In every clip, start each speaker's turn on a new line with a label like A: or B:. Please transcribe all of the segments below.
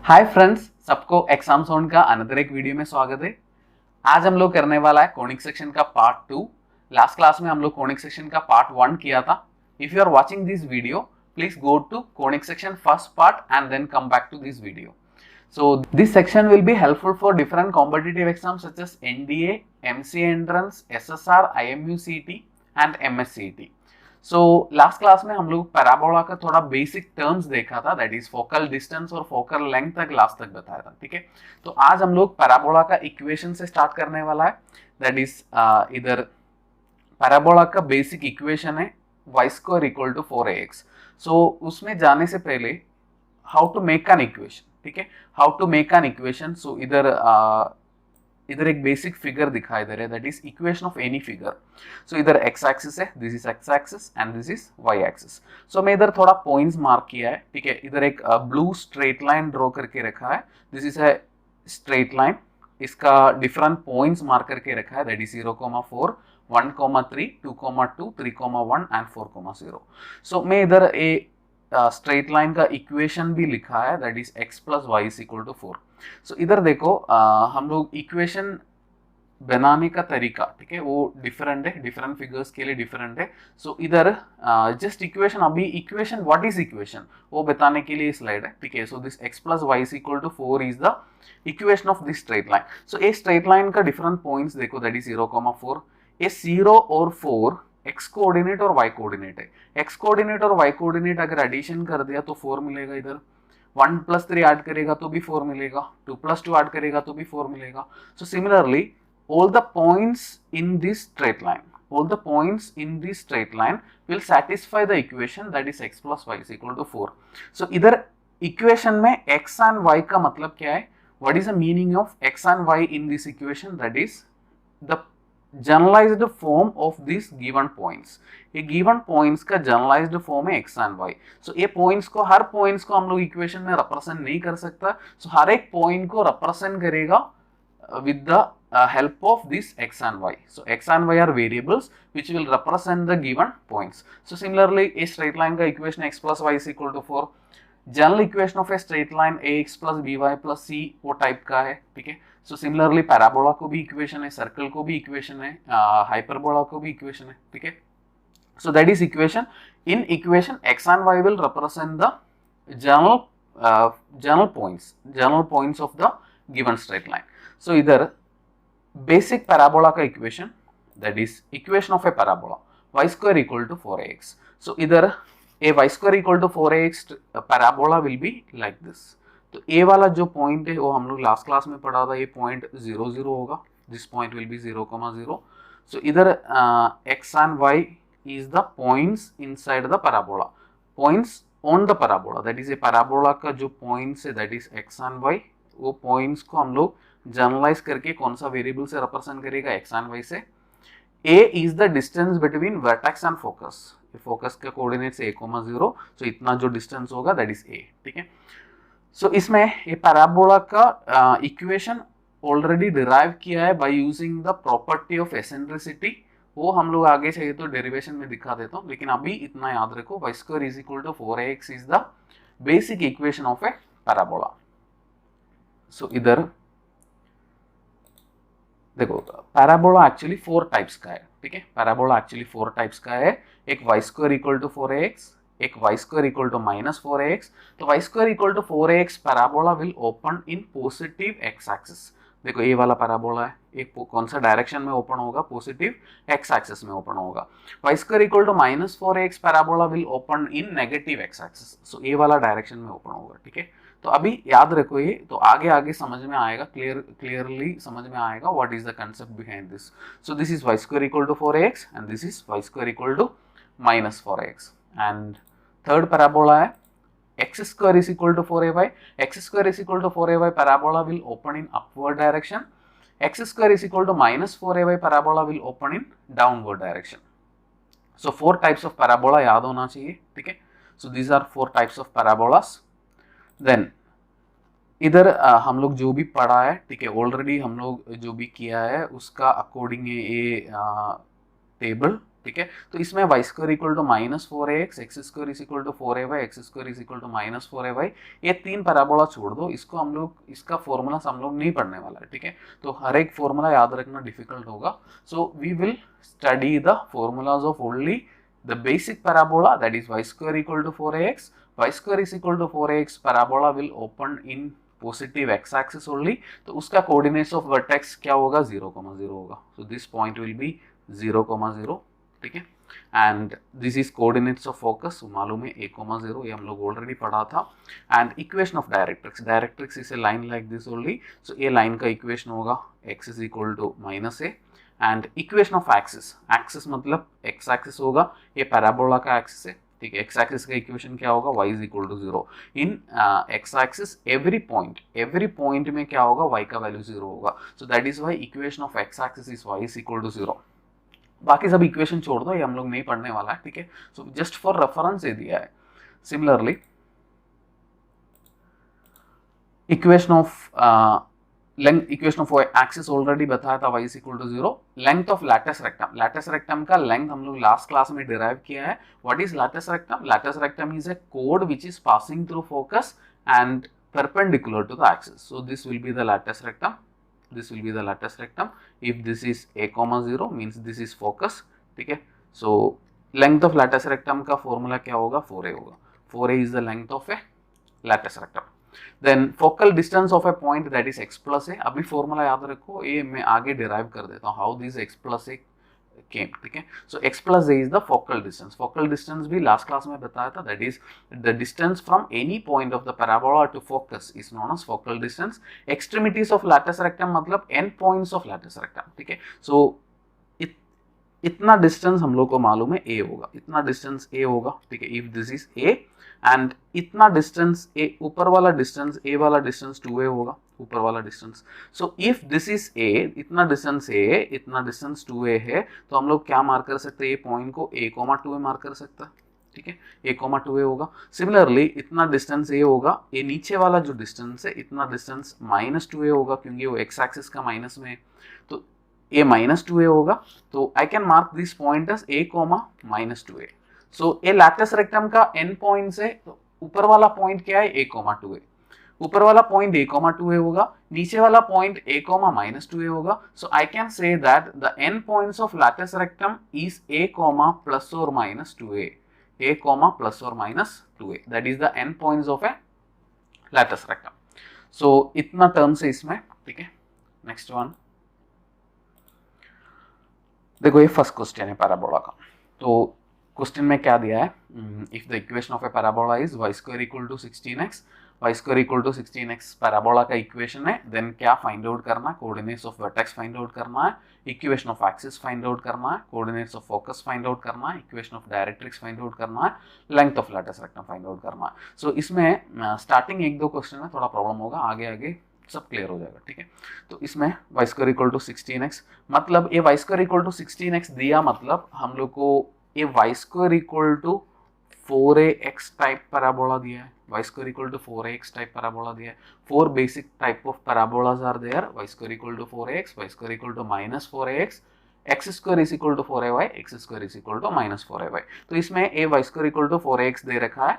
A: Hi friends, सबको exam sound का another एक वीडियो में स्वागत है। आज हम लोग करने वाला है कोनिक सेक्शन का पार्ट 2। लास्ट क्लास में हम लोग कोनिक सेक्शन का पार्ट 1 किया था। If you are watching this video, please go to conic section first part and then come back to this video. So this section will be helpful for different competitive exams such as NDA, MCA entrance, SSR, IMU-CET and MSCET. So last class में हम लोग parabola का थोड़ा basic terms देखा था, that is focal distance और focal length तक last तक बताया था. ठीक है, तो आज हम लोग पैराबोला का इक्वेशन से स्टार्ट करने वाला है. दैट इज इधर पैराबोला का बेसिक इक्वेशन है y square equal to 4ax. So उसमें जाने से पहले how to make an equation. ठीक है, how to make an equation. So इधर एक बेसिक फिगर दिखाई दे रहा है, that is equation of any figure. So इधर एक्स एक्सिस है, this is x axis and this is y axis. So मैं इधर थोड़ा पॉइंट्स मार्क किया है. ठीक है, इधर एक ब्लू स्ट्रेट लाइन ड्रॉ करके रखा है. दिस इज है स्ट्रेट लाइन, इसका डिफरेंट पॉइंट्स मार्क करके रखा है, दैट इज 0,4, 1,3, 2,2, 3,1 एंड 4,0. सो मैं इधर ए स्ट्रेट लाइन का इक्वेशन भी लिखा है, that is x plus y is equal to 4. So इधर देखो हम लोग इक्वेशन बनाने का तरीका, ठीक है, वो डिफरेंट है, डिफरेंट फिगर्स के लिए डिफरेंट है. सो इधर जस्ट इक्वेशन, अभी इक्वेशन व्हाट इज इक्वेशन वो बताने के लिए स्लाइड है. ठीक है, so this x plus y is equal to 4 is the equation of this straight line. So ये स्ट्रेट लाइन का डिफरेंट पॉइंट्स देखो, दैट इज 0,4. ये 0 और 4 x कोऑर्डिनेट और y कोऑर्डिनेट है. x कोऑर्डिनेट और y कोऑर्डिनेट अगर एडिशन कर दिया तो 4 मिलेगा. इधर 1 प्लस 3 ऐड करेगा तो भी 4 मिलेगा, 2 प्लस 2 ऐड करेगा तो भी 4 मिलेगा. So similarly all the points in this straight line, all the points in this straight line will satisfy the equation that is x plus y is equal to 4. So इधर equation में x and y का मतलब क्या है? What is the meaning of x and y in this equation? That is the generalised form of this given points. ये given points का generalised form है x and y. So ये points को, हर points को हम लोग इक्वेशन में represent नहीं कर सकता. सो हर एक पॉइंट को रिप्रेजेंट करेगा with the help of this x and y. So x and y are variables which will represent the given points. So similarly a straight line का equation x plus y is equal to 4. General equation of A straight line ax plus by plus c वो type का है. ठीक है, so similarly parabola को भी equation है, circle को भी इक्वेशन है, हाइपरबोला को भी इक्वेशन है. ठीक है, so that is equation. In equation x and y will represent the general points of the given straight line. So इधर बेसिक पैराबोला का equation, that is equation of a parabola y square equal to 4ax. So इधर a y square equal to 4ax parabola will be like this. तो a वाला जो point है वो हम लोग लास्ट क्लास में पढ़ा था, ये पॉइंट 0, 0 होगा. This point will B 0,0. सो इधर x and y is the points inside the parabola, points on the parabola. That is a parabola का जो पॉइंट्स है, that is x and y. वो पॉइंट्स को हम लोग जनरलाइज करके कौन सा वेरिएबल से रिप्रेजेंट करेगा, एक्स एंड वाई से. a is the distance between vertex and focus. Focus का कोऑर्डिनेट्स a, 0. सो इतना जो डिस्टेंस होगा दैट इज a. ठीक है, सो इसमें ये पैराबोला का इक्वेशन ऑलरेडी डिराइव किया है by using the property of eccentricity. वो हम लोग आगे चाहिए तो डेरिवेशन में दिखा देता हूँ, लेकिन अभी इतना याद रखो, y square is equal to 4ax is the basic equation of a parabola. So इधर देखो, पैराबोला एक्चुअली 4 टाइप्स का है. ठीक है, पैराबोला एक्चुअली 4 टाइप्स का है. एक y square equal to 4ax, एक y square equal to minus 4ax. तो y square equal to 4ax parabola will open in positive x axis. देखो ये वाला पैराबोला है, एक कौन सा डायरेक्शन में ओपन होगा, पॉजिटिव x एक्सिस में ओपन होगा. y square equal to minus 4ax parabola will open in negative x axis. So ये वाला डायरेक्शन में ओपन होगा. ठीक है, तो अभी याद रखो ये, तो आगे आगे समझ में आएगा, क्लियरली समझ में आएगा what is the concept behind this. So this is y square equal to 4ax and this is y square equal to minus 4ax. And third parabola है x square is equal to 4ay. x square is equal to 4ay parabola will open in upward direction. x square is equal to minus 4ay parabola will open in downward direction. So 4 types of parabola याद होना चाहिए. ठीक है, so these are 4 types of parabolas. Then इधर हम लोग जो भी पढ़ा है, ठीक है, ऑलरेडी हम लोग जो भी किया है उसका अकॉर्डिंग ये टेबल ठीक है। तो इसमें y square equal to -4ax, x square is equal to 4ay, x square is equal to -4ay, ये तीन पैराबोला छोड़ दो, इसको हम लोग, इसका फॉर्मूला हम लोग नहीं पढ़ने वाला है, ठीक है। तो हर एक फॉर्मूला याद रखना डिफिकल्ट होगा, so we will study the formulas of only the basic parabola, that is y square equal to 4ax. Y square is equal to 4ax parabola will open in positive x axis only. तो उसका coordinates of vertex क्या होगा, 0, 0 होगा. So this point will be 0, 0, ठीक है. And this is coordinates of focus, मालूम है a, 0, ये हम लोग ऑलरेडी पढ़ा था. And equation of directrix, directrix is a line like this only. So ये line का equation होगा x is equal to -a. And equation of axis, axis मतलब एक्स एक्सिस होगा, ये पैराबोला का एक्सिस है, ठीक है। एक्स एक्सिस का इक्वेशन क्या होगा, y is equal to 0 in x axis, every point में क्या होगा, y का वैल्यू 0 होगा। So that is why equation of x axis is y is equal to 0। बाकी सब इक्वेशन छोड़ दो, ये हम लोग नहीं पढ़ने वाला है, ठीक है। सो जस्ट फॉर रेफरेंस ये दिया है। Similarly equation of length, equation of axis already बताया था, y is equal to 0। Length of latus rectum, latus rectum का लेंथ हम लोग लास्ट क्लास में डिराइव किया है। What is latus rectum? Latus rectum is a कोड which is passing through focus and perpendicular to the axis. So this will be the lattice rectum, this will be the lattice rectum. If this is a, 0 means this is focus, ठीक है। So length of lattice rectum का formula क्या होगा, 4a होगा। 4a is the length of a lattice rectum. Then focal distance of a point, that is x plus a. अभी formula याद रखो, ये मैं आगे डिराइव कर देता हूँ, how this x plus a came, ठीक है। सो x plus a is the focal distance. Focal distance भी लास्ट क्लास में बताया था, that is the distance from any point of the parabola to focus is known as focal distance. Extremities of lattice rectum मतलब end points of lattice rectum, ठीक है। सो इतना distance हम लोग को मालूम है a होगा, इतना डिस्टेंस a होगा, ठीक है। If this is a and इतना डिस्टेंस a, ऊपर वाला डिस्टेंस a वाला डिस्टेंस 2a होगा, ऊपर वाला distance. So if this is a, इतना डिस्टेंस a, इतना डिस्टेंस 2a है, तो हम लोग क्या मार्क कर सकते हैं, ये पॉइंट को a, 2a मार्क कर सकता है, ठीक है। a, 2a होगा। सिमिलरली इतना डिस्टेंस a होगा, ये नीचे वाला जो डिस्टेंस है, इतना डिस्टेंस -2a होगा, क्योंकि वो x एक्सिस का माइनस में है, तो a -2a होगा। तो I can mark this point as a, -2a। So a latus rectum का एंड पॉइंट से ऊपर वाला पॉइंट क्या है, a, 2a। ऊपर वाला पॉइंट a, 2a होगा, नीचे वाला पॉइंट a, -2a होगा। So I can say that the end points of latus rectum is a, +or-2a, a, +or-2a, that is the end points of a latus rectum. So इतना terms है इसमें, ठीक है। Next one देखो, ये first question है parabola का। तो क्वेश्चन में क्या दिया है, if the equation of a parabola is y square equal to 16x, y square equal to 16x parabola का इक्वेशन है, देन क्या फाइंड आउट करना है, coordinates of vertex find out करना है, equation of axis find out करना है, coordinates of focus find out करना है, equation of directrix find out करना है, length of latus rectum find out करना है। सो इसमें स्टार्टिंग 1-2 क्वेश्चन में थोड़ा प्रॉब्लम होगा, आगे आगे सब क्लियर हो जाएगा, ठीक है। तो इसमें y square equal to 16x, मतलब ये y square equal to 16x दिया, मतलब हम लोग को ये y square equal to 4ax type parabola दिया है, y square equal to 4ax type parabola दिया है। 4 basic type of parabolas are there, y square equal to 4ax, y square equal to -4ax, x square is equal to 4ay, x square is equal to -4ay। तो इसमें a y square equal to 4ax दे रखा है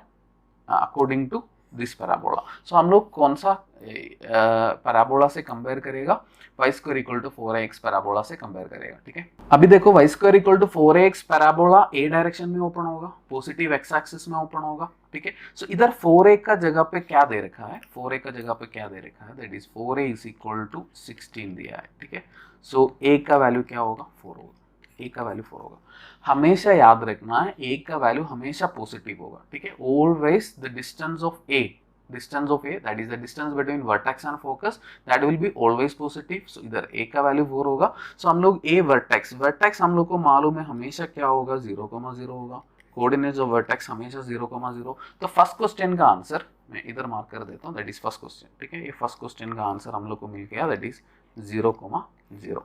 A: according to this parabola. So हम लोग कौन सा parabola से कंपेयर करेगा, y square equal to 4ax parabola से कंपेयर करेगा, ठीक है। अभी देखो y square equal to 4ax parabola a direction में ओपन होगा, पॉजिटिव x एक्सिस में ओपन होगा, ठीक है। सो इधर 4a का जगह पे क्या दे रखा है, 4a का जगह पे क्या दे रखा है, that is 4a is equal to 16 दिया है, ठीक है। सो a का वैल्यू क्या होगा, 4 होगा, a का वैल्यू 4 होगा। हमेशा याद रखना है a का वैल्यू हमेशा पॉजिटिव होगा, ठीक है। Always the distance of a, distance of a, that is the distance between vertex and focus, that will be always positive. So इधर a का वैल्यू 4 होगा। So हम लोग a vertex हम लोग को मालूम है हमेशा क्या होगा, 0,0 होगा। कोऑर्डिनेट्स ऑफ वर्टेक्स हमेशा 0,0। तो फर्स्ट क्वेश्चन का आंसर मैं इधर मार्क कर देता हूँ, दैट इज फर्स्ट क्वेश्चन, ठीक है। ये फर्स्ट क्वेश्चन का आंसर हम लोग को मिल गया, दैट इज 0,0।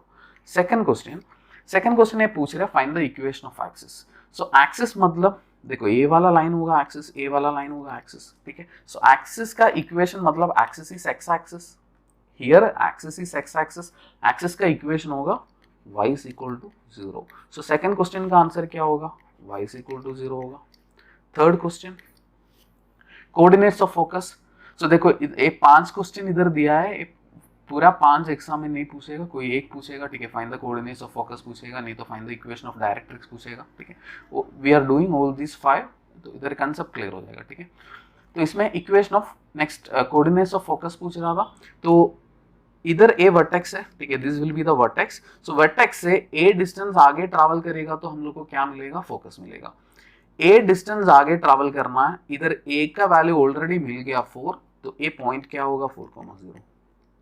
A: सेकंड क्वेश्चन ये पूछ रहा है find the equation of axis. So axis मतलब देखो ये वाला लाइन होगा एक्सिस, ए वाला लाइन होगा एक्सिस, ठीक है। सो एक्सिस का इक्वेशन मतलब axis is x axis, here axis is x axis, axis का इक्वेशन होगा y is equal to 0। So second question का आंसर क्या होगा, y इज इक्वल टू 0 होगा। Third question, coordinates of focus. So देखो ये 5 क्वेश्चन इधर दिया है, पूरा 5 एग्जाम में नहीं पूछेगा, कोई एक पूछेगा, ठीक है, find the coordinates of focus पूछेगा, नहीं तो find the equation of directrix पूछेगा, ठीक है। We are doing all this 5, तो इधर कंसेप्ट क्लियर हो जाएगा, ठीक है। तो इसमें equation of next coordinates of focus पूछ रहा था, तो इधर ए वर्टेक्स है, ठीक है, this will be the vertex. So vertex से ए डिस्टेंस आगे ट्रैवल करेगा तो हम लोग को क्या मिलेगा, फोकस मिलेगा। ए डिस्टेंस आगे ट्रैवल करना है, इधर ए का वैल्यू ऑलरेडी मिल गया 4, तो ए पॉइंट क्या होगा 4,0,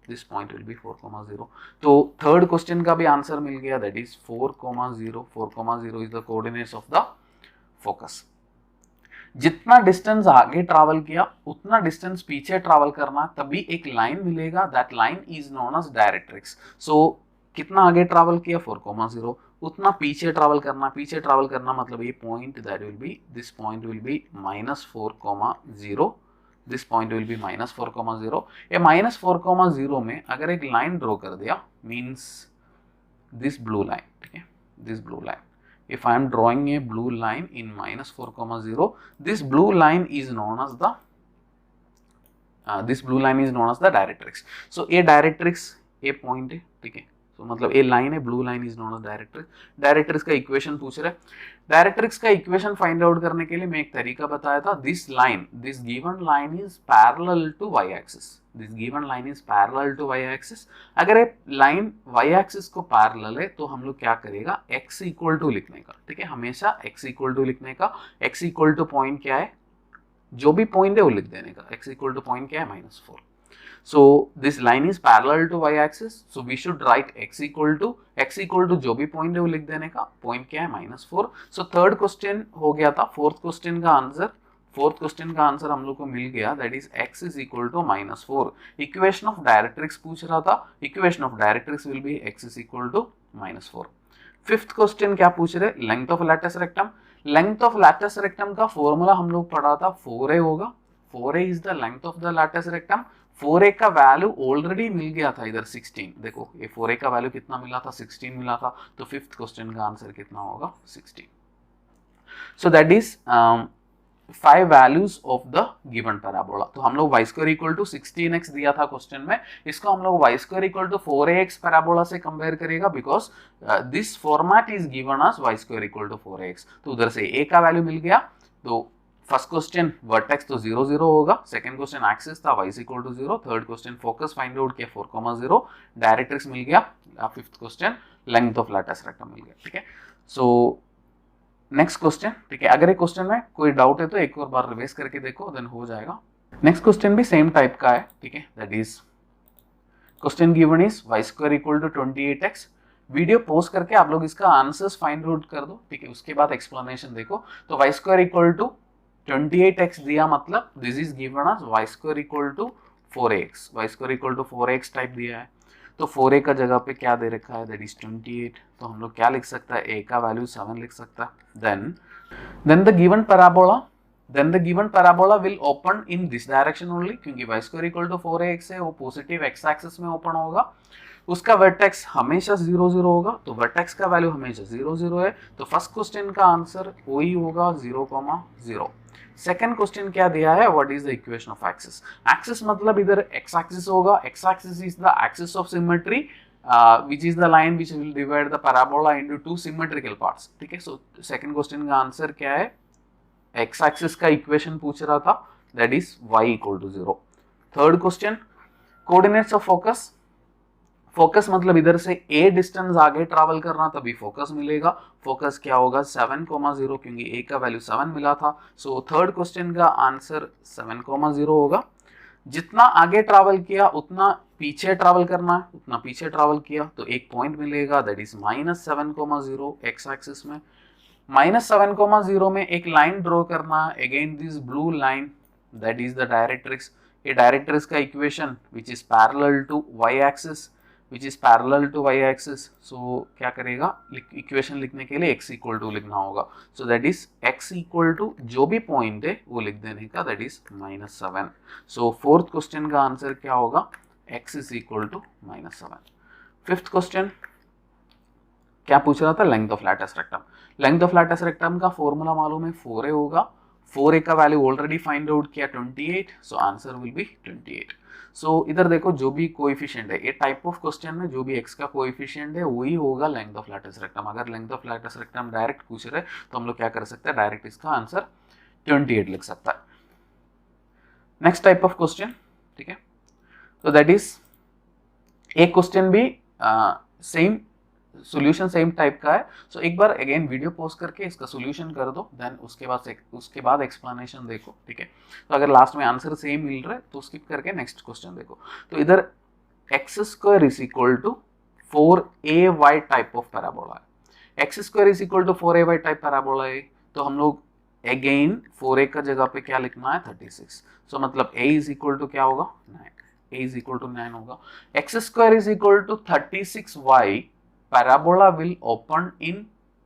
A: दिस पॉइंट विल बी 4,0। तो थर्ड क्वेश्चन का भी आंसर मिल गया, that is 4,0। 4,0 is the coordinates of the focus. जितना डिस्टेंस आगे ट्रैवल किया उतना डिस्टेंस पीछे ट्रैवल करना, तभी एक लाइन मिलेगा, that line is known as directrix. So कितना आगे ट्रैवल किया 4,0, उतना पीछे ट्रैवल करना, पीछे ट्रैवल करना मतलब ये point that will be, this point will B -4,0, this point will B -4,0। ये -4,0 में अगर एक लाइन ड्रॉ कर दिया, मीन्स दिस ब्लू लाइन, ठीक है, this blue line, if I am drawing a blue line in -4,0, this blue line is known as the directrix। so a directrix a point है, ठीक है, so मतलब a line है, blue line is known as directrix। directrix का equation पूछ रहे, directrix का equation find out करने के लिए मैं एक तरीका बताया था, this given line is parallel to y axis, this given line is parallel to y axis. अगर ये लाइन y एक्सिस को पैरेलल है तो हम लोग क्या करेगा, x इक्वल टू लिखने का, ठीक है, हमेशा x इक्वल टू लिखने का। x इक्वल टू पॉइंट क्या है, जो भी पॉइंट है वो लिख देने का, x इक्वल टू पॉइंट क्या है -4। So this line is parallel to y-axis, so we should write x equal to जो भी पॉइंट है वो लिख देने का, पॉइंट क्या है -4। so थर्ड क्वेश्चन हो गया था। फोर्थ क्वेश्चन का आंसर हम लोग को मिल गया, that is x is equal to -4। Equation of directrix पूछ रहा था, equation of directrix will be x is equal to -4। Fifth question क्या पूछ रहे, length of latus rectum. Length of latus rectum का फॉर्मूला हम लोग पढ़ा था, 4a होगा, 4a is the length of the latus rectum. 4a का वैल्यू ऑलरेडी मिल गया था इधर 16, देखो ये 4a का वैल्यू कितना मिला था, 16 मिला था, तो फिफ्थ क्वेश्चन का आंसर कितना होगा, 16। सो that is 5 values of the given parabola. तो हम लोग y² इक्वल टू 16x दिया था क्वेश्चन में, इसको हम लोग y² equal to 4ax parabola से कंपेयर करेगा, because this format is given as y² equal to 4ax। तो उधर से a का वैल्यू मिल गया, तो फर्स्ट क्वेश्चन वर्टेक्स तो 0 0 होगा, सेकंड क्वेश्चन एक्सिस था y equal to 0, third question focus find out किया 4,0, डायरेक्ट्रिक्स मिल गया, fifth question length of latus rectum मिल गया, ठीक है। सो नेक्स्ट क्वेश्चन, ठीक है, अगर एक क्वेश्चन में कोई डाउट है तो एक और बार रिवाइज करके देखो, देन हो जाएगा। नेक्स्ट क्वेश्चन भी सेम टाइप का है, ठीक है, that is question given is y² equal to 28x। Video pause करके आप लोग इसका आंसर्स फाइंड आउट कर दो, ठीक है, उसके बाद एक्सप्लेनेशन देखो। तो y² इक्वल टू 28x दिया, मतलब this is given as y² equal to 4ax, y² equal to 4ax type दिया है, तो 4a का जगह पे क्या दे रखा है, दैट इज 28। तो हम लोग क्या लिख सकता है, a का वैल्यू 7 लिख सकता है। Then the given parabola will open in this direction only, क्योंकि y² इक्वल टू 4ax है, वो पॉजिटिव x एक्सिस में ओपन होगा, उसका वर्टेक्स हमेशा 0 0 होगा, तो वर्टेक्स का वैल्यू हमेशा 0 0 है, तो फर्स्ट क्वेश्चन का आंसर वही होगा 0,0। सेकंड क्वेश्चन क्या दिया है, what is the equation of axis. Axis मतलब इधर एक्स एक्सिस होगा, x axis is the axis of symmetry which is the line which will divide the parabola into two symmetrical parts, ठीक है। So second question का answer क्या है, x axis का equation पूछ रहा था, that is y equal to 0। Third question, coordinates of focus. Focus मतलब इधर से a डिस्टेंस आगे ट्रैवल करना, तभी फोकस मिलेगा। फोकस क्या होगा 7,0, क्योंकि a का वैल्यू 7 मिला था, सो थर्ड क्वेश्चन का आंसर 7,0 होगा। जितना आगे ट्रैवल किया उतना पीछे ट्रैवल करना है, उतना पीछे ट्रैवल किया तो एक पॉइंट मिलेगा, दैट इज -7,0 एक्स एक्सिस में। -7,0 में एक लाइन ड्रॉ करना, again this blue line, that is the directrix. ये डायरेक्ट्रिक्स का equation which is parallel to y axis, which is parallel to y axis, so क्या करेगा, इक्वेशन लिखने के लिए x इक्वल टू लिखना होगा, so that is x equal to जो भी पॉइंट है वो लिख देने का, that is -7। so fourth question का आंसर क्या होगा, x is equal to -7। Fifth question, क्या पूछ रहा था, length of latus rectum. Length of latus rectum का फॉर्मूला मालूम है, 4a होगा। 4a का वैल्यू ऑलरेडी फाइंड आउट किया 28, सो आंसर विल बी 28। सो इधर देखो जो भी कोएफिशिएंट है, ये टाइप ऑफ क्वेश्चन में जो भी x का कोएफिशिएंट है वही होगा लेंथ ऑफ लैटिस रेक्टम। अगर length of latus rectum direct पूछ रहे तो हम लोग क्या कर सकते हैं, डायरेक्ट इसका आंसर 28 लिख सकता है। नेक्स्ट टाइप ऑफ क्वेश्चन, ठीक है, तो दैट इज एक क्वेश्चन भी सेम सॉल्यूशन सेम टाइप का है। सो एक बार अगेन वीडियो पॉज करके इसका सॉल्यूशन कर दो, देन उसके बाद एक्सप्लेनेशन देखो, ठीक है। तो अगर लास्ट में आंसर सेम मिल रहा है तो स्किप करके नेक्स्ट क्वेश्चन देखो। तो इधर x square is equal to 4ay type of parabola है। X square is equal to 4ay type parabola है, तो हम लोग अगेन 4a का जगह पे क्या लिखना है, 36। सो मतलब a इज इक्वल टू क्या होगा, 9। a इज इक्वल टू 9 होगा। X square is equal to 36y, parabola will open in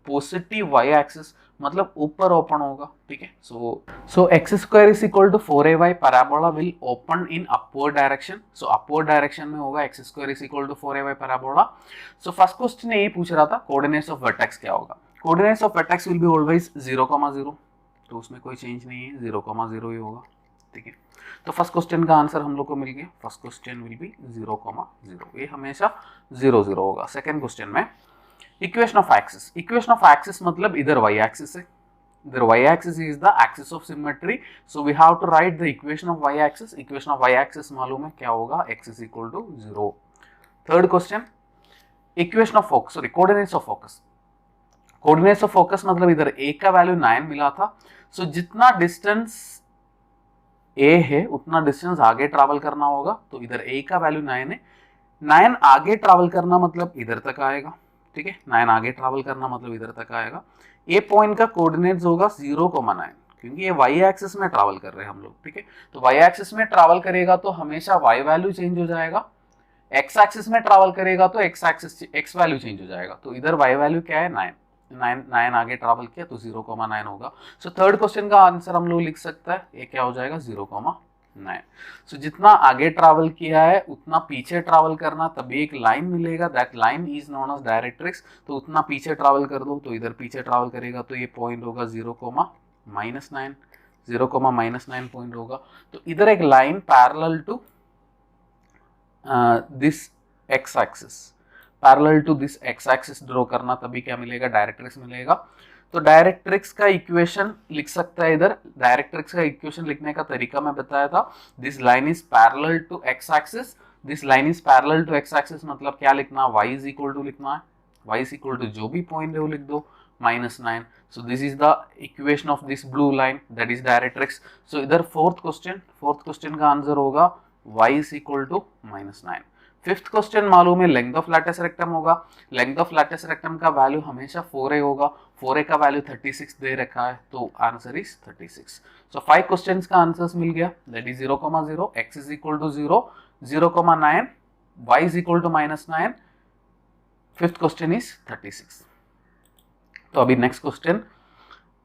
A: positive y axis, मतलब ऊपर ओपन होगा, ठीक है। So x square is equal to 4ay, parabola will open in upward direction. So upward direction में होगा x square is equal to 4ay parabola. So first question यही पूछ रहा था, कोऑर्डिनेट्स ऑफ वर्टेक्स क्या होगा। Coordinates of vertex will be always 0,0, तो उसमें कोई चेंज नहीं है, 0,0 ही होगा, ठीक है। तो फर्स्ट क्वेश्चन का आंसर हम लोग को मिल गया, फर्स्ट क्वेश्चन विल बी 0,0, ये हमेशा 0,0 होगा। सेकंड क्वेश्चन में equation of axis, equation of axis मतलब इधर y एक्सिस है, इधर y axis is the axis of symmetry, so we have to write the equation of y axis. Equation of y axis मालूम है क्या होगा, x is equal to 0। Third question equation of focus, sorry coordinates of focus. Coordinates of focus मतलब इधर a का value 9 मिला था, सो जितना डिस्टेंस a है उतना डिस्टेंस आगे ट्रैवल करना होगा, तो इधर a का वैल्यू 9 है। 9 आगे ट्रैवल करना मतलब इधर तक आएगा, ठीक है। 9 आगे ट्रैवल करना मतलब इधर तक आएगा। ए पॉइंट का कोऑर्डिनेट्स होगा 0,9, क्योंकि ये y एक्सिस में ट्रैवल कर रहे हैं हम लोग, ठीक है। तो y एक्सिस में ट्रैवल करेगा तो हमेशा y वैल्यू चेंज हो जाएगा, x एक्सिस में ट्रैवल करेगा तो x वैल्यू चेंज हो जाएगा। तो इधर y वैल्यू क्या है, 9 आगे ट्रैवल किया तो 0,9 होगा। सो थर्ड क्वेश्चन का आंसर हम लोग लिख सकता है, ये क्या हो जाएगा, 0,9। सो जितना आगे ट्रैवल किया है उतना पीछे ट्रैवल करना, तभी एक लाइन मिलेगा, that line is known as directrix. तो उतना पीछे ट्रैवल कर दो, तो इधर पीछे ट्रैवल करेगा तो ये पॉइंट होगा 0,-9, 0,-9 पॉइंट होगा। तो इधर एक line parallel to this x axis, parallel to this x axis draw करना, तभी क्या मिलेगा, डायरेक्ट्रिक्स मिलेगा। तो डायरेक्ट्रिक्स का इक्वेशन लिख सकता है इधर। डायरेक्ट्रिक्स का इक्वेशन लिखने का तरीका मैं बताया था, this line is parallel to x axis, this line is parallel to x axis मतलब क्या लिखना, y इज इक्वल टू लिखना है, y इज इक्वल टू जो भी पॉइंट है वो लिख दो, -9। So this is the equation of this blue line, that is directrix. So इधर फोर्थ क्वेश्चन का आंसर होगा y is equal to -9। Fifth question मालूम है लेंथ ऑफ लैटिस रेक्टम होगा। लेंथ ऑफ लैटिस रेक्टम का वैल्यू हमेशा 4a होगा, 4a का वैल्यू 36 दे रखा है, तो आंसर इज 36। सो 5 क्वेश्चंस का आंसर्स मिल गया, that is 0,0, x is equal to 0, 0,9, y is equal to -9, fifth question is 36। तो अभी next question,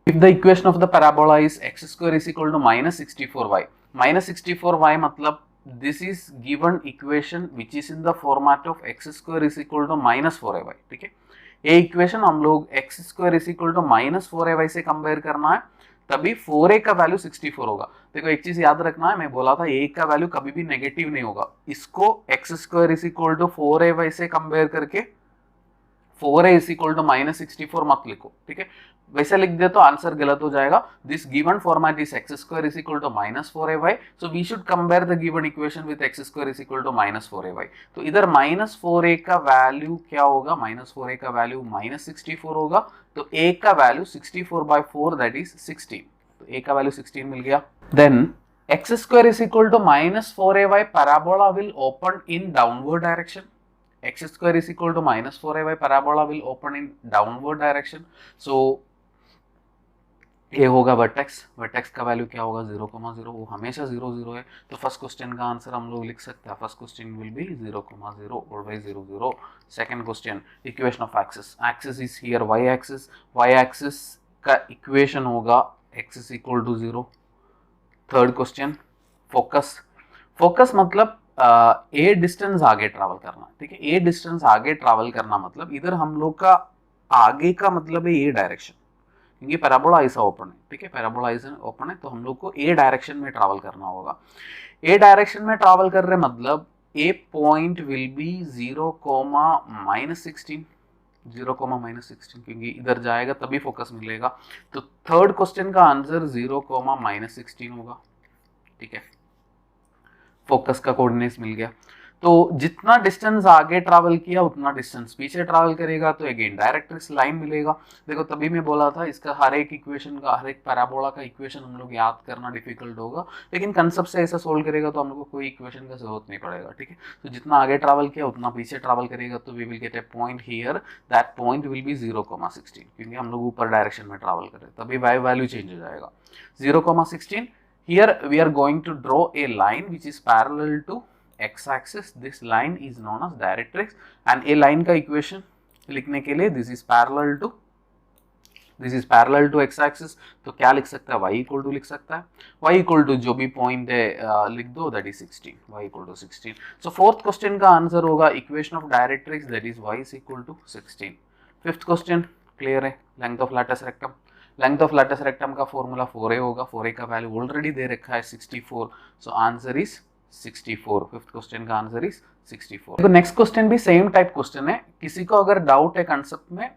A: if the equation of the parabola is x square is equal to -64y, -64y मतलब this is given equation which is in the format of x square is equal to -4ay, ठीक है। ये equation हम लोग x square is equal to -4ay से compare करना है, तभी 4a का वैल्यू 64 होगा। देखो एक चीज याद रखना है, मैं बोला था a का वैल्यू कभी भी नेगेटिव नहीं होगा, इसको x square is equal to 4ay से कंपेयर करके 4a is equal to -64 मत लिखो, ठीक है। वैसे लिख दे तो आंसर गलत हो जाएगा। This given format is x square is equal to -4ay, so we should compare the given equation with x square is equal to -4ay। तो इधर -4a का वैल्यू क्या होगा, -4a का वैल्यू -64 होगा, तो a का वैल्यू 64/4 दैट इज 16, तो a का वैल्यू 16 मिल गया। Then x square is equal to -4ay, parabola will open in downward direction, x square is equal to -4ay, parabola will open in downward direction. So ये होगा vertex, vertex का value क्या होगा, 0,0, वो हमेशा 0,0 है। तो फर्स्ट क्वेश्चन का आंसर हम लोग लिख सकते हैं, first question will be 0,0, always 0,0। Second question equation of axis, axis is here y axis, y axis का इक्वेशन होगा x is equal to 0। Third question focus, focus मतलब ए डिस्टेंस आगे ट्रैवल करना, ठीक है। ए डिस्टेंस आगे ट्रैवल करना मतलब इधर हम लोग का आगे का मतलब है ये डायरेक्शन, क्योंकि पैराबोला ऐसा ओपन है, ठीक है, पैराबोला ऐसा ओपन है, तो हम लोग को ए डायरेक्शन में ट्रैवल करना होगा। ए डायरेक्शन में ट्रैवल कर रहे मतलब ए पॉइंट विल बी 0,-16, 0,-16, क्योंकि इधर जाएगा तभी फोकस मिलेगा। तो थर्ड क्वेश्चन का आंसर 0,-16 होगा, ठीक है, फोकस का कोऑर्डिनेट्स मिल गया। तो जितना डिस्टेंस आगे ट्रैवल किया उतना डिस्टेंस पीछे ट्रैवल करेगा, तो अगेन डायरेक्ट्रिक्स लाइन मिलेगा। देखो तभी मैं बोला था इसका हर एक इक्वेशन का, हर एक पैराबोला का इक्वेशन हम लोग याद करना डिफिकल्ट होगा, लेकिन कंसेप्ट से ऐसा सोल्व करेगा तो हम लोग को कोई इक्वेशन का जरूरत नहीं पड़ेगा, ठीक है। तो जितना आगे ट्रैवल किया उतना पीछे ट्रैवल करेगा, तो we will get a point here, that point will be 0,16, क्योंकि हम लोग ऊपर डायरेक्शन में ट्रैवल कर रहे हैं, तभी वाई वैल्यू चेंज हो जाएगा 0,16। Here we are going to draw a line which is parallel to x-axis. This line is known as directrix, and a line का equation लिखने के लिए this is parallel to x-axis, तो क्या लिख सकता है, y equal to लिख सकता है, y equal to जो भी पॉइंट है लिख दो, that is 16, y equal to 16। So fourth question का आंसर होगा equation of directrix, that is y is equal to 16। Fifth question clear है, length of latus rectum, length of latus rectum का formula 4a होगा, 4a का value already दे रखा है 64, so answer is 64। Fifth question का answer is 64। तो next question भी same type question है, किसी को अगर डाउट है कंसेप्ट में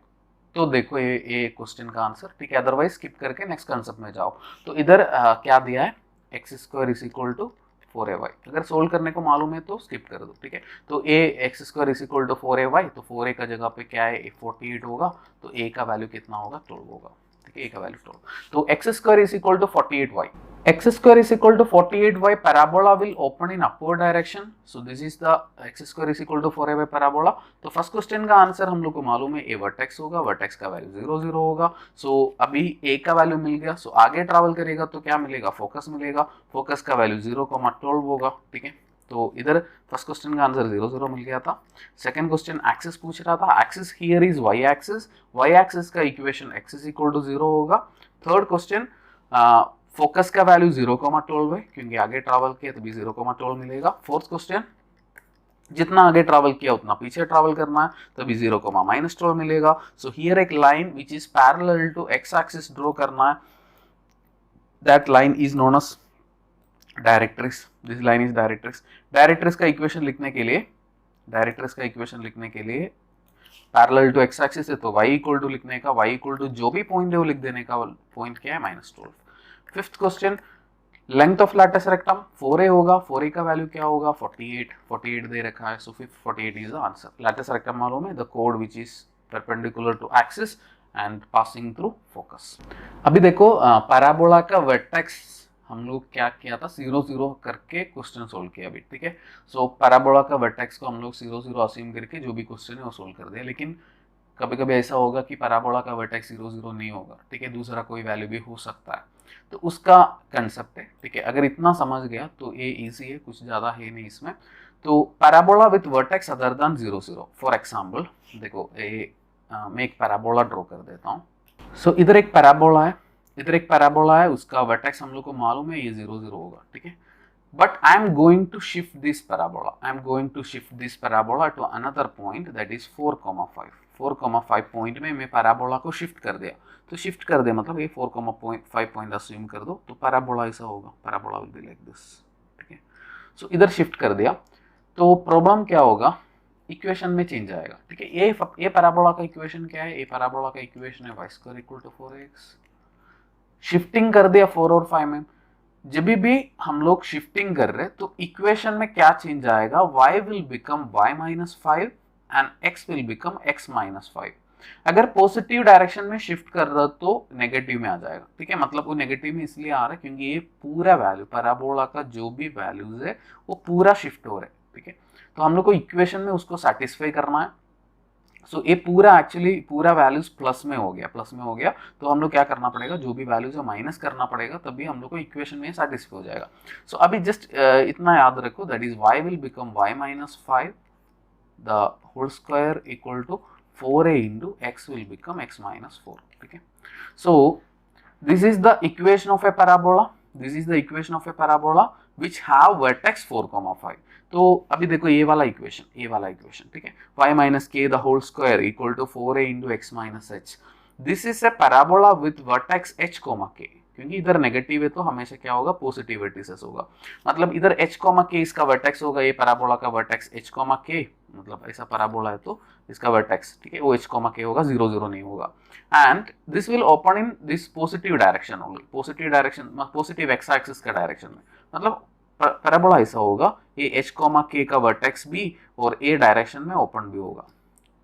A: तो देखो ये क्वेश्चन का आंसर, ठीक है, अदरवाइज स्किप करके नेक्स्ट कंसेप्ट में जाओ। तो इधर क्या दिया है, x² is equal to 4ay, अगर सोल्व करने को मालूम है तो स्किप कर दो, ठीक है। तो x² is equal to 4ay, तो 4a का जगह पे क्या है 48 होगा, तो a का वैल्यू कितना होगा 12 होगा, ठीक है, a का वैल्यू 12। तो x² is equal to 48y, x² is equal to 48y, parabola will open in upward direction, so this is the x² is equal to 4ay parabola। तो फर्स्ट क्वेश्चन का answer हम लोग को मालूम है a vertex होगा, vertex का value 0 0 होगा, सो अभी a का वैल्यू मिल गया, सो आगे ट्रैवल करेगा तो क्या मिलेगा, फोकस मिलेगा, फोकस का वैल्यू 0,12 होगा, ठीक है। तो इधर फर्स्ट क्वेश्चन का आंसर 0 0 मिल गया था। सेकंड क्वेश्चन एक्सिस पूछ रहा था, axis here is y axis, y axis का equation x is equal to 0 होगा। थर्ड क्वेश्चन फोकस का वैल्यू 0,12 है, क्योंकि आगे ट्रैवल किया तभी 0,12 मिलेगा। फोर्थ क्वेश्चन जितना आगे ट्रैवल किया उतना पीछे ट्रैवल करना है, तभी 0,-12 मिलेगा। सो हियर एक line which is parallel to x axis draw करना है, that line is known as directrix, this line is directrix. Directrix का इक्वेशन लिखने के लिए, पैरेलल टू एक्स एक्सिस है तो y इक्वल टू लिखने का, y इक्वल टू जो भी पॉइंट है वो लिख देने का, पॉइंट क्या है -12। Fifth question length of latus rectum 4a होगा, 4a का वैल्यू क्या होगा 48 दे रखा है, so fifth 48 is the answer. Latus rectum मालूम है, द कोड which is perpendicular to axis and passing through focus. अभी देखो पैराबोला का वर्टेक्स हम लोग क्या किया था, 0 0 करके क्वेश्चन सोल्व किया अभी, ठीक है। सो पैराबोला का वर्टेक्स को हम लोग 0 0 अज्यूम करके जो भी क्वेश्चन है वो सोल्व कर दिया, लेकिन कभी कभी ऐसा होगा कि पैराबोला का वर्टेक्स 0 0 नहीं होगा, ठीक है, दूसरा कोई वैल्यू भी हो सकता है, तो उसका कंसेप्ट है, ठीक है। अगर इतना समझ गया तो ये इजी है, कुछ ज़्यादा है नहीं इसमें। तो parabola with vertex other than 0 0, for example देखो मैं एक पैराबोला ड्रॉ कर देता हूँ। सो इधर एक पैराबोला है, उसका वर्टेक्स हम लोग को मालूम है ये 0 0 होगा, ठीक है। But I am going to shift this parabola to another point that is 4,5 point में मैं पैराबोला को शिफ्ट कर दिया, तो शिफ्ट कर दे मतलब ये 4,5 पॉइंट अज्यूम कर दो, तो पैराबोला ऐसा होगा, parabola will be like this, ठीक है। सो इधर शिफ्ट कर दिया, तो प्रॉब्लम क्या होगा, इक्वेशन में चेंज आएगा, ठीक है। ये पैराबोला का इक्वेशन क्या है, ये पैराबोला का इक्वेशन है y² equal to 4x। Shifting कर दिया 4 और 5 में, जब भी हम लोग शिफ्टिंग कर रहे तो इक्वेशन में क्या चेंज आएगा, y will become y-5 and x will become x-5। अगर पॉजिटिव डायरेक्शन में शिफ्ट कर रहा तो नेगेटिव में आ जाएगा, ठीक है। मतलब वो नेगेटिव में इसलिए आ रहा है क्योंकि ये पूरा वैल्यू पैराबोला का जो भी वैल्यूज है वो पूरा शिफ्ट हो रहा है, ठीक है। तो हम लोग को इक्वेशन में उसको सेटिस्फाई करना है। सो ये पूरा वैल्यूज प्लस में हो गया, तो हम लोग क्या करना पड़ेगा, जो भी वैल्यूज है माइनस करना पड़ेगा, तभी हम लोग को इक्वेशन में सेटिस्फाई हो जाएगा। सो अभी जस्ट इतना याद रखो, that is y will become y-5 the whole square equal to 4a into x will become x-4, ठीक है। So this is the equation of a parabola, which have vertex 4,5. तो अभी देखो ये वाला इक्वेशन, ठीक है, y minus k the whole square equal to 4a into x minus h, this is a parabola with vertex h comma k, क्योंकि इधर negative है तो हमेशा क्या होगा, पॉजिटिव वर्टिसेस होगा, मतलब इधर h कोमा k इसका वर्टेक्स होगा, ये पैराबोला का वर्टेक्स h कोमा k, मतलब ऐसा पैराबोला है तो इसका वर्टेक्स, ठीक है, वो h कोमा k होगा, 0 0 नहीं होगा, and this will open in this positive direction only, positive direction, positive x axis का डायरेक्शन में, मतलब पैराबोला ऐसा होगा, ये h कोमा k का वर्टेक्स भी और a डायरेक्शन में ओपन भी होगा,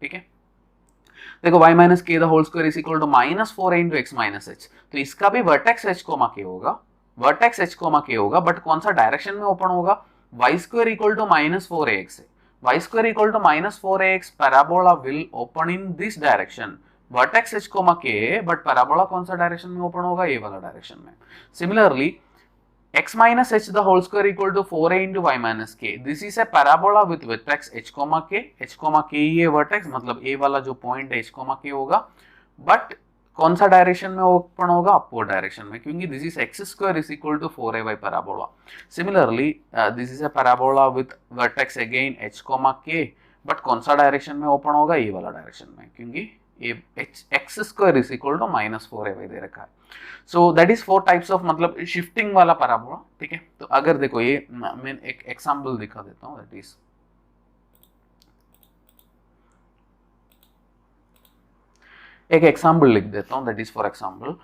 A: ठीक है। देखो y minus k the whole square is equal to minus 4a into x minus h, तो इसका भी वर्टेक्स h कोमा k होगा, वर्टेक्स h कोमा k होगा, बट कौन सा डायरेक्शन में ओपन होगा, y square equal to minus 4ax है, y square equal to minus 4ax, parabola will open in this direction, vertex h comma k, but parabola कौन सा direction में open होगा, ये वाला डायरेक्शन में। Similarly x minus h the whole square equal to 4a into y minus k. This is a parabola with vertex h comma k. h comma k ही है vertex, मतलब a वाला जो point है h comma k होगा, but कौन सा direction में open होगा, अपवर्ड डायरेक्शन में, क्योंकि this is x square is equal to 4a parabola. Similarly, this is a parabola with vertex again h comma k, but कौन सा डायरेक्शन में ओपन होगा, ये वाला डायरेक्शन में, क्योंकि ये x square is equal to minus 4a दे रखा है। So that is 4 types of, मतलब शिफ्टिंग वाला पैराबोला, ठीक है। तो अगर देखो ये मैं एक एग्जांपल दिखा देता हूं, दैट इज एक एग्जांपल लिख देता हूं, that is for example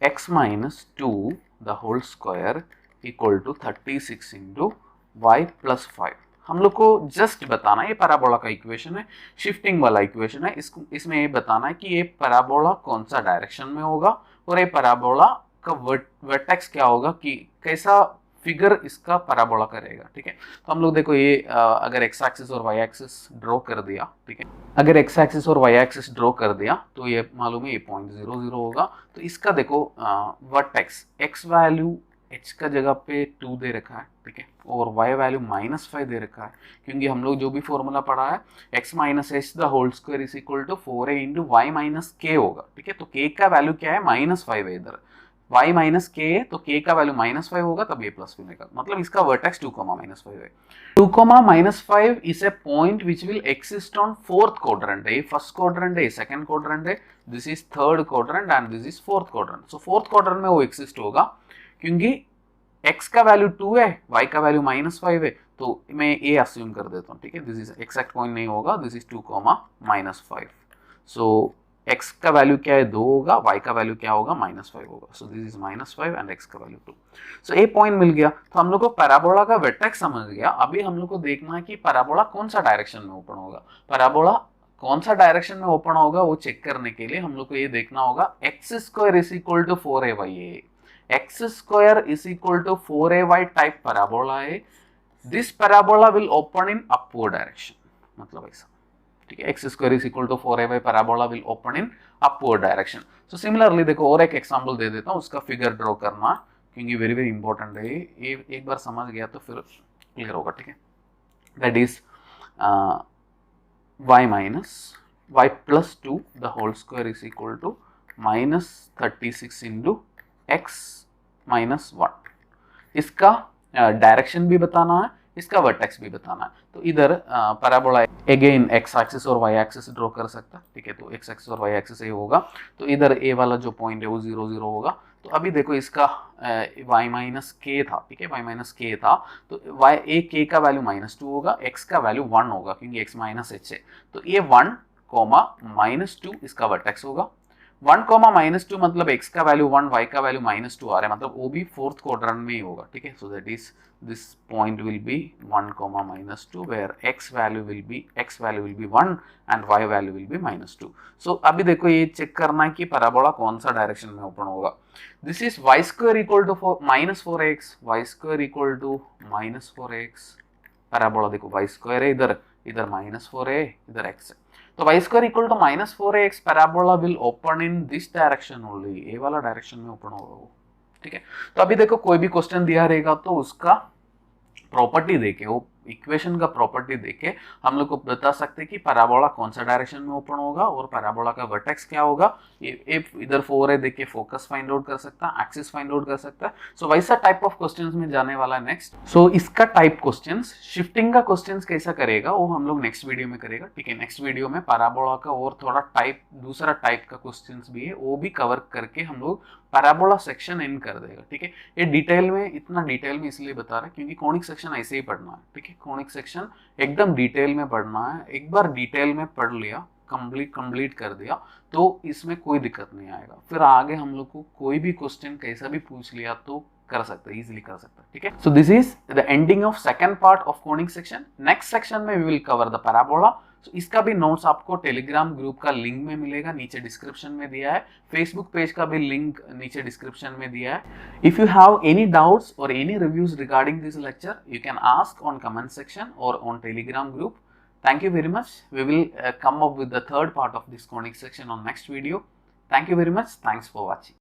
A: x minus 2 the whole square equal to 36 into y plus 5। हम लोग को जस्ट बताना है, ये पैराबोला का इक्वेशन है, शिफ्टिंग वाला इक्वेशन है, इसमें ये बताना है कि ये पैराबोला कौन सा डायरेक्शन में होगा और ये पैराबोला का वर्टेक्स क्या होगा, कि कैसा फिगर इसका पैराबोला करेगा, ठीक है। तो हम लोग देखो ये अगर एक्स एक्सिस और वाई एक्सिस ड्रॉ कर दिया, ठीक है, अगर एक्स एक्सिस और वाई एक्सिस ड्रॉ कर दिया तो ये मालूम है ये पॉइंट 0 0 होगा, तो इसका देखो वर्टेक्स एक्स वैल्यू h का जगह पे 2 दे रखा है, ठीक है, और y वैल्यू माइनस 5 दे रखा है, क्योंकि हम लोग जो भी फॉर्मूला पढ़ा है x minus h the whole square is equal to 4a into y minus k होगा, ठीक है। तो k का वैल्यू क्या है, माइनस 5 है, इधर y माइनस के है तो k का वैल्यू माइनस 5 होगा, तब a प्लस मिलेगा, मतलब इसका वर्टेक्स 2 माइनस 5 है। 2 minus 5 is a point which will exist on fourth quadrant, ये फर्स्ट क्वाड्रेंट है, सेकंड क्वाड्रेंट है, this is third quadrant and this is fourth quadrant. So fourth quadrant में वो एक्सिस्ट होगा, क्योंकि x का वैल्यू 2 है, y का वैल्यू माइनस 5 है, तो मैं ये अज्यूम कर देता हूँ, ठीक है, दिस इज एक्सैक्ट पॉइंट नहीं होगा, this is 2 minus 5। So x का वैल्यू क्या है, 2 होगा, y का वैल्यू क्या होगा, माइनस 5 होगा, सो this is minus 5 and x का वैल्यू 2। सो ये पॉइंट मिल गया, तो हम लोग को पैराबोला का वर्टेक्स समझ गया। अभी हम लोग को देखना है कि पैराबोला कौन सा डायरेक्शन में ओपन होगा, पैराबोला कौन सा डायरेक्शन में ओपन होगा वो चेक करने के लिए हम लोग को ये देखना होगा, x square is equal to 4ay, x square is equal to 4ay type parabola है, this parabola will open in upward direction, मतलब ऐसा, ठीक है, x square is equal to 4ay parabola will open in upward direction। so similarly देखो और एक example दे देता हूँ, उसका फिगर ड्रॉ करना, क्योंकि वेरी वेरी इंपॉर्टेंट है ये, एक बार समझ गया तो फिर क्लियर होगा, ठीक है। That is y minus y plus 2 the whole square is equal to minus 36 into x minus 1। इसका डायरेक्शन भी बताना है, इसका वर्टेक्स भी बताना है। तो इधर पैराबोला अगेन एक्स एक्सिस और वाई एक्सिस ड्रॉ कर सकता है, ठीक है, तो एक्स एक्सिस और वाई एक्सिस ये होगा, तो इधर ए वाला जो पॉइंट है वो 0 0 होगा। तो अभी देखो इसका y माइनस के था, ठीक है, y माइनस के था, तो y ए के का वैल्यू माइनस 2 होगा, x का वैल्यू 1 होगा, क्योंकि x माइनस एच है, तो ये 1 माइनस 2 इसका वर्टेक्स होगा। 1 माइनस 2 मतलब x का वैल्यू 1, y का वैल्यू माइनस 2 आ रहा है, मतलब वो भी फोर्थ क्वाड्रेंट में ही होगा, ठीक है। So that is this point will be 1 minus 2 where x value will be 1 and y value will be minus 2। So अभी देखो ये चेक करना है कि पैराबोला कौन सा डायरेक्शन में ओपन होगा। This is y square equal to minus 4x, y square equal to minus 4x, parabola देखो y स्क्वायर है, इधर माइनस 4 है, इधर x है, तो y square equal to minus 4x, parabola will open in this direction only, ये वाला direction में ओपन होगा वो, ठीक है। तो अभी देखो कोई भी क्वेश्चन दिया रहेगा तो उसका प्रॉपर्टी देके वो इक्वेशन का प्रॉपर्टी देके हम लोग को बता सकते हैं कि पैराबोला कौन सा डायरेक्शन में ओपन होगा और पैराबोला का वर्टेक्स क्या होगा। इधर 4 है देख के फोकस फाइंड आउट कर सकता है, एक्सिस फाइंड आउट कर सकता है। सो वैसा टाइप ऑफ क्वेश्चंस में जाने वाला है नेक्स्ट। सो इसका टाइप क्वेश्चंस, शिफ्टिंग का क्वेश्चंस कैसा करेगा वो हम लोग नेक्स्ट वीडियो में करेगा, ठीक है। नेक्स्ट वीडियो में पैराबोला का और थोड़ा टाइप, दूसरा टाइप का क्वेश्चंस भी है, वो भी कवर करके हम लोग पैराबोला सेक्शन एंड कर देगा, ठीक है। ये डिटेल में, इतना डिटेल में इसलिए बता रहा है क्योंकि कोनिक सेक्शन ऐसे ही पढ़ना है, ठीक है। कोनिक सेक्शन एकदम डिटेल में पढ़ना है। एक बार डिटेल में पढ़ लिया, कंप्लीट कर दिया तो इसमें कोई दिक्कत नहीं आएगा। फिर आगे हम लोग को कोई भी क्वेश्चन कैसा भी पूछ लिया तो कर सकते हैं, इजीली कर सकते हैं, ठीक है। So this is the ending of second part of conic section. Next section में we will cover the parabola. So, इसका भी नोट्स आपको टेलीग्राम ग्रुप का लिंक में मिलेगा, नीचे डिस्क्रिप्शन में दिया है। फेसबुक पेज का भी लिंक नीचे डिस्क्रिप्शन में दिया है। If you have any doubts और any reviews regarding this lecture, you can ask on comment section और on Telegram group. Thank you very much. We will come up with the third part of this conic section on next video. Thank you very much. Thanks for watching.